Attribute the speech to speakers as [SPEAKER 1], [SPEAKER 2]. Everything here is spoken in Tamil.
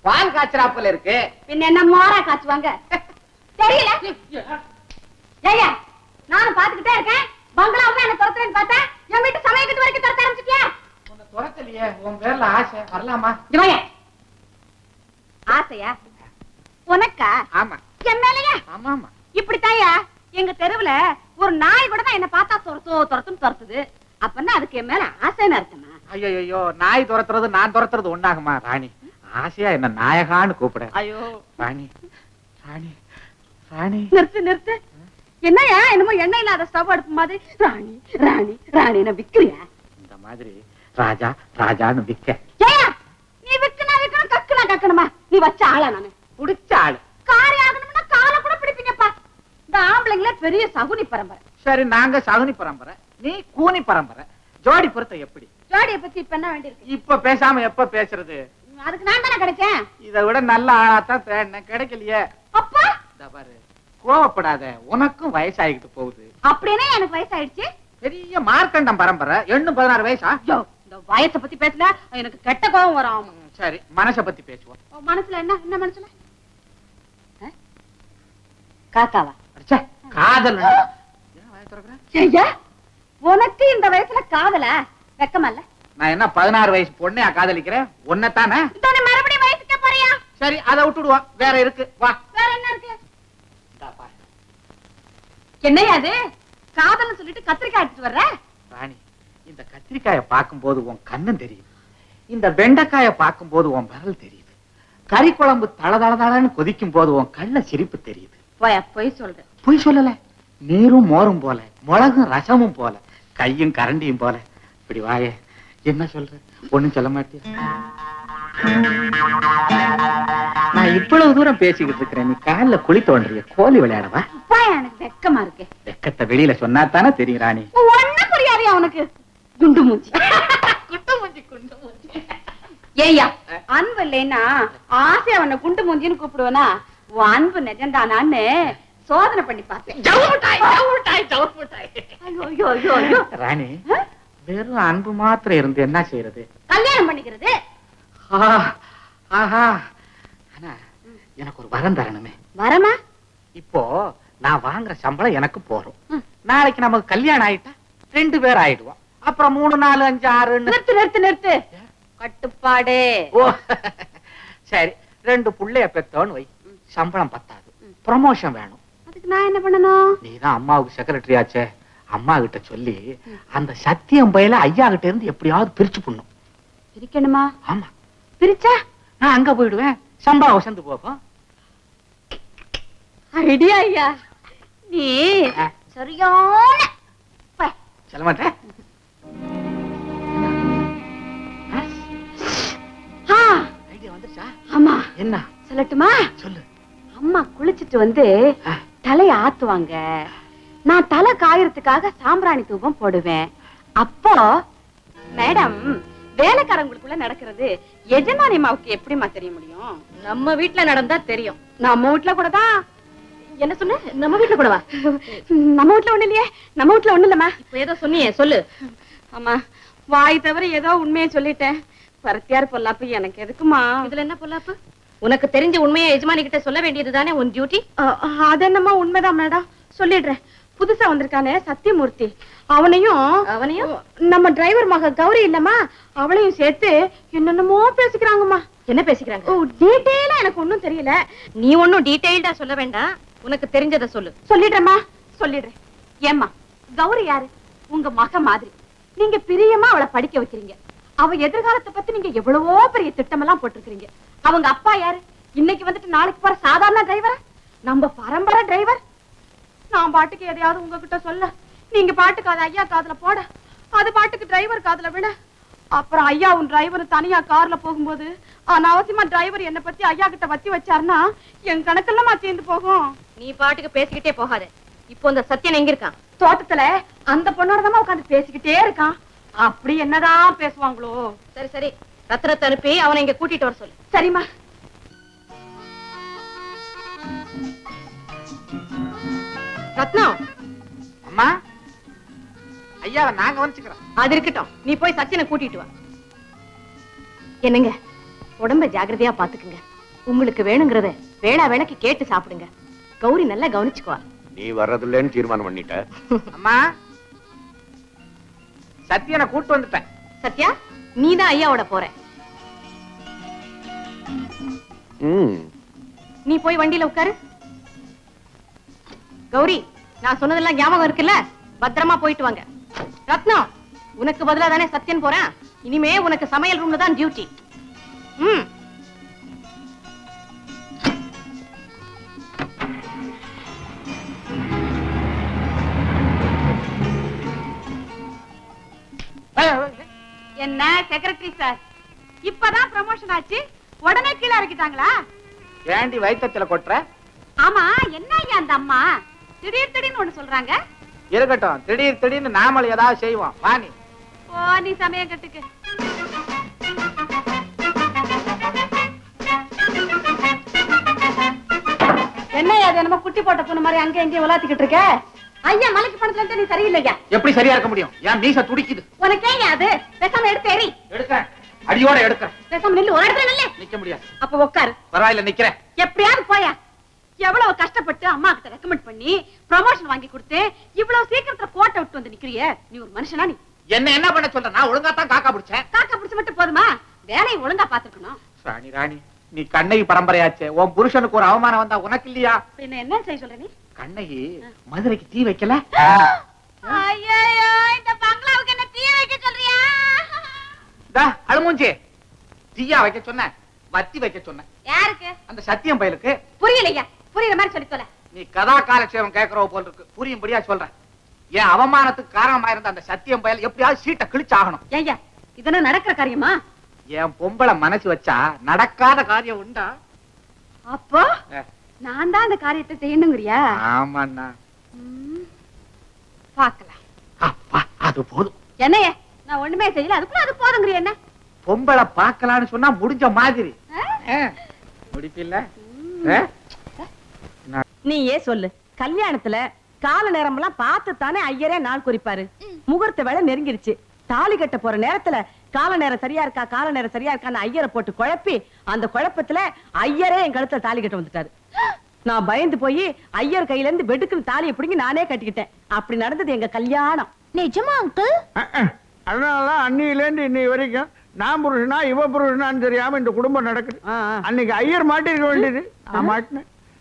[SPEAKER 1] பால் காய்ச்சறாப்புல இருக்கு.
[SPEAKER 2] பின்ன என்ன மோரா காய்ச்சுவாங்க தெரியல. ஜெயா நானும் பாத்துக்கிட்டே இருக்கேன். பங்களாவுக்கு என்ன துரத்துறேன்னு பார்த்தா என் வீட்டு சமயக்கட்டு வரைக்கும் துரத்த ஆரம்பிச்சிட்டியா?
[SPEAKER 1] உன்னை துரத்தலையே, உன் பேர்ல ஆசை. வரலாமா?
[SPEAKER 2] ஆசையா உனக்கா?
[SPEAKER 1] ஆமா.
[SPEAKER 2] என் மேலையா?
[SPEAKER 1] ஆமா ஆமா.
[SPEAKER 2] இப்படித்தாயா எங்க தெருவுல ஒரு நாய் கூட தான் என்ன பார்த்தா துரத்துன்னு துரத்துது. அப்பன்னா அதுக்கு என் மேல ஆசைன்னு அர்த்தமா?
[SPEAKER 1] ஐயோ, நாய் துரத்துறது நான் துரத்துறது ஒண்ணாகுமா? ராணி ஆசையா என்ன நாயகான்னு கூப்பிட.
[SPEAKER 2] ஐயோ
[SPEAKER 1] ராணி ராணி ராணி.
[SPEAKER 2] நிறுத்து. என்னையா என்னமோ எண்ணெய் இல்லாத ஸ்டவ் அடுப்பு மாதிரி ராணி ராணி ராணி விக்கிறியா?
[SPEAKER 1] இந்த மாதிரி ராஜா ராஜான்னு விக்க.
[SPEAKER 2] ஏயா நீ விக்கணும் கக்கணுமா? நீ வச்ச ஆளா? நானு
[SPEAKER 1] புடிச்ச ஆளு.
[SPEAKER 2] காரி ஆகணும்னா காலை கூட பிடிப்பீங்கப்பா. இந்த ஆம்பளைங்களே பெரிய சகுனி பரம்பரை.
[SPEAKER 1] சரி, நாங்க சகுனி பரம்பரை, நீ கூனி பரம்பரை. ஜோடி பொருத்த எப்படி?
[SPEAKER 2] ஜோடியை பத்தி இப்ப என்ன வேண்டியிருக்கு?
[SPEAKER 1] இப்ப பேசாம எப்ப பேசுறது?
[SPEAKER 2] அதுக்கு நான் தானே கிடைச்சேன்.
[SPEAKER 1] இதை விட நல்ல ஆளாத்தான் தேடினேன், கிடைக்கலையே.
[SPEAKER 2] அப்பா
[SPEAKER 1] பாரு, கோவப்படாத, உனக்கும் வயசாகிட்டு போகுது.
[SPEAKER 2] அப்படின்னா எனக்கு வயசாயிடுச்சு.
[SPEAKER 1] பெரிய மார்க்கண்டம் பரம்பரை, 16 வயசா?
[SPEAKER 2] இந்த வயசை பத்தி பேசல எனக்கு கெட்ட கோபம் வரும்.
[SPEAKER 1] சரி, மனச பத்தி பேசுவோம்.
[SPEAKER 2] மனசுல என்ன மனசுல? காக்காவா?
[SPEAKER 1] காதல்.
[SPEAKER 2] உனக்கு இந்த வயசுல காதல வெக்கமல்ல?
[SPEAKER 1] நான் என்ன 16 வயசு பொண்ணையா காதலிக்கிறேன்? ஒன்னதானே.
[SPEAKER 2] மறுபடியும் வயசுக்கே போறியா?
[SPEAKER 1] சரி, அதை விட்டுடுவோம். வேற இருக்கு, வா.
[SPEAKER 2] வேற என்ன இருக்கு? என்னையா அது காதல்னு சொல்லிட்டு கத்திரிக்காய் எடுத்துட்டு வர்ற?
[SPEAKER 1] ராணி, இந்த கத்திரிக்காய பார்க்கும்போது உன் கண்ணம் தெரியுது, இந்த வெண்டைக்காய பார்க்கும்போது உன் விரல் தெரியுது, கறி குழம்பு தளதளன்னு கொதிக்கும் போது உன் கண்ண சிரிப்பு தெரியுது.
[SPEAKER 2] பொய் சொல்ற?
[SPEAKER 1] பொய் சொல்லல. நீரும் மோரும் போல, மிளகும் ரசமும் போல, கையும் கரண்டியும் போல. இப்படி வாயே, என்ன சொல்ற? ஒண்ணும் சொல்ல மாட்டியா? நான் இவ்வளவு தூரம் பேசிக்கிட்டு இருக்கிறேன், நீ காலில் குழி தோன்றிய கோலி விளையாடவா?
[SPEAKER 2] எனக்கு வெக்கமா இருக்கு.
[SPEAKER 1] வெக்கத்தை வெளியில சொன்னா தானே தெரியும் ராணி.
[SPEAKER 2] ஒண்ணும் புரியாதியா உனக்கு? குண்டு மூஞ்சி. ஏய்யா, அன்பு இல்லைன்னா ஆசையா உன்னை குண்டு மூஞ்சின்னு கூப்பிடுவனா? உன் அன்பு நிஜம்தானான்னு சோதனை பண்ணி பார்த்தேன்.
[SPEAKER 1] ராணி, வெறும் அன்பு மாத்திரம் இருந்து என்ன செய்யறது?
[SPEAKER 2] கல்யாணம் பண்ணிக்கிறது.
[SPEAKER 1] ஆஹா, ஆனா எனக்கு ஒரு வரம் தரணுமே.
[SPEAKER 2] வரமா?
[SPEAKER 1] இப்போ நான் வாங்குற சம்பளம் எனக்கு போறோம். நாளைக்கு நமக்கு கல்யாணம் ஆயிட்டா 2 பேர் ஆயிடுவோம். அப்புறம் 3 4 5 6.
[SPEAKER 2] நிறுத்து. கட்டுப்பாடு.
[SPEAKER 1] ஓ சரி, 2 புள்ளைய பெத்தோன்னு வை. சம்பளம் பத்தாது, ப்ரமோஷன் வேணும்.
[SPEAKER 2] அதுக்கு நான் என்ன பண்ணணும்?
[SPEAKER 1] நீதான் அம்மாவுக்கு செக்ரட்டரி ஆச்சே. அம்மா கிட்ட சொல்லி அந்த சத்தியம் பையில ஐயா கிட்ட இருந்து எப்படியாவது பிரிச்சு பண்ணும்.
[SPEAKER 2] பிரிக்கணுமா?
[SPEAKER 1] ஆமா.
[SPEAKER 2] பிரிச்சா
[SPEAKER 1] நான் அங்க போயிடுவேன், சம்பளம் வசந்து போகும்.
[SPEAKER 2] ஐடியா ஐயா, நீ சரியான
[SPEAKER 1] சொல்ல மாட்டேன். ஐடியா வந்துச்சா?
[SPEAKER 2] ஆமா.
[SPEAKER 1] என்ன
[SPEAKER 2] சொல்லட்டுமா?
[SPEAKER 1] சொல்லு.
[SPEAKER 2] அம்மா குளிச்சிட்டு வந்து தலைய ஆத்துவாங்க. நான் தலை காயறதுக்காக சாம்பிராணி தூபம் போடுவேன். அப்போ மேடம், வேலைக்காரங்களுக்குள்ள நடக்கிறது எஜமானி அம்மாவுக்கு எப்படிமா தெரிய முடியும்? நம்ம வீட்டுல நடந்தா தெரியும். நம்ம வீட்டுல கூட தான். என்ன சொன்ன? நம்ம வீட்டுல கூடவா? நம்ம வீட்டுல ஒண்ணு இல்லையே. நம்ம வீட்டுல ஒண்ணு இல்லம்மா. இப்ப ஏதோ சொன்னியே, சொல்லு. ஆமா, வாய் தவிர ஏதோ உண்மையை சொல்லிட்டேன். பரத்தியார் பொல்லாப்பு எனக்கு எதுக்குமா? இதுல என்ன பொல்லாப்பு? உனக்கு தெரிஞ்ச உண்மையை எஜமானி கிட்ட சொல்ல வேண்டியதுதானே உன் டியூட்டி. அது என்னமா உண்மைதான் மேடம், சொல்லிடுறேன். புதுசா வந்திருக்கானே சத்தியமூர்த்தி, அவனையும் நம்ம டிரைவர் மக கௌரி இல்லம்மா, அவளையும் சேர்த்து என்னென்னமோ பேசிக்கிறாங்கம்மா. என்ன பேசிக்கிறாங்க? டீடைலா எனக்கு ஒண்ணும் தெரியல. நீ ஒன்னும் டீடைல்டா சொல்ல வேண்டாம், உனக்கு தெரிஞ்சதை சொல்லு. சொல்லிடுறேம்மா, சொல்லிடுறேன். ஏம்மா, கௌரி யாரு? உங்க மக மாதிரி. நீங்க பிரியமா அவளை படிக்க வைக்கிறீங்க. அவ எதிர்காலத்தை பத்தி நீங்க எவ்வளவோ பெரிய திட்டமெல்லாம் போட்டிருக்கீங்க. அவங்க அப்பா யாரு? இன்னைக்கு வந்துட்டு நாளைக்கு போற சாதாரண டிரைவர்? நம்ம பரம்பரை டிரைவர். நான் பாட்டுக்கு எதையாவது உங்ககிட்ட சொல்ல, நீங்க பாட்டுக்கு அது ஐயா காதுல போட, அது பாட்டுக்கு டிரைவர் காதுல விட, அப்புறம் ஐயா உன் டிரைவர் தனியா கார்ல போகும்போது அனாவசியமா டிரைவர் என்ன பத்தி ஐயா கிட்ட வத்தி வச்சாருன்னா என் கணக்கெல்லாம் சேர்ந்து போகும். நீ பாட்டுக்கு பேசிக்கிட்டே போகாத. இப்போ இந்த சத்தியன் எங்க இருக்கான்? தோட்டத்துல அந்த பொண்ணோட தான் உட்காந்து பேசிக்கிட்டே இருக்கான். அப்படி என்னதான் பேசுவாங்களோ. சரி சரி, ரத்னத்தை அனுப்பி அவனை இங்க கூட்டிட்டு வர சொல்லு. சரிம்மா. ரத்னம்.
[SPEAKER 1] அம்மா, ஐயாவை நாங்க வந்துக்கிறோம்.
[SPEAKER 2] அது இருக்கட்டும், நீ போய் சச்சினை கூட்டிட்டு வா. என்னங்க, உடம்ப ஜாக்கிரதையா பாத்துக்குங்க. உங்களுக்கு வேணுங்கிறத வேளா வேளைக்கு கேட்டு சாப்பிடுங்க. கௌரி நல்லா கவனிச்சுக்குவா.
[SPEAKER 3] நீ வர்றதில்லைன்னு தீர்மானம் பண்ணிட்ட.
[SPEAKER 1] அம்மா, சத்தியனை கூட்டு வந்துட்டேன்.
[SPEAKER 2] சத்யா, நீதான் ஐயாவோட போற. நீ போய் வண்டியில உட்காரு. கௌரி, நான் சொன்னதெல்லாம் ஞாபகம் இருக்குல்ல? பத்திரமா போயிட்டு வாங்க. ரத்னம், உனக்கு பதிலா தானே சத்யன் போறேன். இனிமே உனக்கு சமையல் ரூம்ல தான் டியூட்டி. என்ன செக்ரட்டரி சார், இப்பதான் ப்ரமோஷன் ஆச்சு, உடனே கீழே இறக்கிட்டாங்களா?
[SPEAKER 1] ஏண்டி வயித்தத்துல கொட்டுற?
[SPEAKER 2] ஆமா, என்ன ஐயா அந்த அம்மா திடீர் திடீர்னு ஒண்ணு சொல்றாங்க?
[SPEAKER 1] இருக்கட்டும், திடீர் திடீர்னு நாமளும் ஏதாவது செய்வோம். வாணி
[SPEAKER 2] ஓ, நீ சமயம் கட்டுக்கு. என்ன அது என்னமோ குட்டி போட்ட பொண்ணு மாதிரி அங்க எங்கேயும் விளாத்திக்கிட்டு இருக்க? ஐயா மலைக்கு பணத்துல இருந்து நீ சரியில்லையா?
[SPEAKER 1] எப்படி சரியா இருக்க முடியும்? என் மீச துடிக்குது.
[SPEAKER 2] உனக்கே அது பேசாம எடுத்து ஏறி.
[SPEAKER 1] எடுக்கிறேன், அடியோட எடுக்கிறேன்.
[SPEAKER 2] பேசாம நில்லு, ஒரு இடத்துல நில்லு.
[SPEAKER 1] நிக்க முடியாது.
[SPEAKER 2] அப்ப உட்காரு.
[SPEAKER 1] பரவாயில்ல, நிக்கிறேன்.
[SPEAKER 2] எப்படியாவது போயா. எவ்வளவு கஷ்டப்பட்டு அம்மா கிட்ட ரெக்கமெண்ட் பண்ணி ப்ரமோஷன் வாங்கி கொடுத்து இவ்வளவு சீக்கிரத்துல கோட்டை விட்டு வந்து நிக்கிறியே, நீ ஒரு மனுஷனா? நீ
[SPEAKER 1] என்ன பண்ண சொல்ற? நான் ஒழுங்கா தான் காக்கா பிடிச்சேன்.
[SPEAKER 2] காக்கா பிடிச்சு மட்டும் போதுமா? வேலையை ஒழுங்கா பாத்துக்கணும்.
[SPEAKER 1] ராணி ராணி, நீ கண்ணகி பரம்பரையாச்சே. உன் புருஷனுக்கு ஒரு அவமானம் வந்தா உனக்கு இல்லையா?
[SPEAKER 2] என்ன செய்ய சொல்ற நீ?
[SPEAKER 1] கண்ணகி மதுரைக்கு தீ வைக்கல.
[SPEAKER 2] ஐயோ, இந்த பங்களாவுக்கு என்ன தீ வைக்க சொல்றியா?
[SPEAKER 1] அழுமூஞ்சி, தீயா வைக்க சொன்ன, வத்தி வைக்க சொன்ன.
[SPEAKER 2] யாருக்கு?
[SPEAKER 1] அந்த சத்தியம் பயலுக்கு.
[SPEAKER 2] புரியலையா? புரியுற மாதிரி சொல்லி தொலை.
[SPEAKER 1] நீ கதா காலட்சேபம் கேட்கறவ போல் இருக்கு. புரியும்படியா சொல்றேன். என் அவமானத்துக்கு காரணமா இருந்த அந்த சத்தியம் பயல் எப்படியாவது சீட்டை கிழிச்சாகணும்.
[SPEAKER 2] ஐயா, இதெல்லாம் நடக்கிற காரியமா?
[SPEAKER 1] என் பொம்பளை மனசு வச்சா நடக்காத காரியம் உண்டா?
[SPEAKER 2] அப்போ நான் தான் அந்த காரியத்தை செய்யணுங்கிறியா?
[SPEAKER 1] ஆமாண்ணா.
[SPEAKER 2] பாக்கலாம்.
[SPEAKER 1] அப்பா, அது போதும்.
[SPEAKER 2] என்னைய நான் ஒண்ணுமே செய்யல, அதுக்குள்ள அது போதுங்கிறிய? என்ன
[SPEAKER 1] பொம்பளை பாக்கலான்னு சொன்னா முடிஞ்ச மாதிரி முடிப்பில்ல?
[SPEAKER 4] நீ ஏன் சொல்லு. கல்யாணத்துல கால நேரம் எல்லாம் பார்த்து தானே ஐயரே நாள் குறிப்பாரு. முகூர்த்த வேலை நெருங்கிருச்சு. தாலி கட்ட போற நேரத்துல கால நேரம் சரியா இருக்கா, கால நேரம் சரியா இருக்கான்னு ஐயரை போட்டு குழப்பி, அந்த குழப்பத்துல ஐயரே என் கழுத்துல தாலி கட்ட வந்துட்டாரு. நான் பயந்து போய் ஐயர் கையில இருந்து வெடுக்குன்னு தாலியை பிடிங்கி நானே கட்டிக்கிட்டேன். அப்படி நடந்தது எங்க கல்யாணம். நிஜமா அங்கிள்?
[SPEAKER 5] அதனாலதான் அன்னியிலேருந்து இன்னை வரைக்கும் நான் புருஷனா இவ புருஷனான்னு தெரியாம இந்த குடும்பம் நடக்குது. அன்னைக்கு ஐயர் மாட்டிருக்க வேண்டியது, நான் மாட்டினேன்.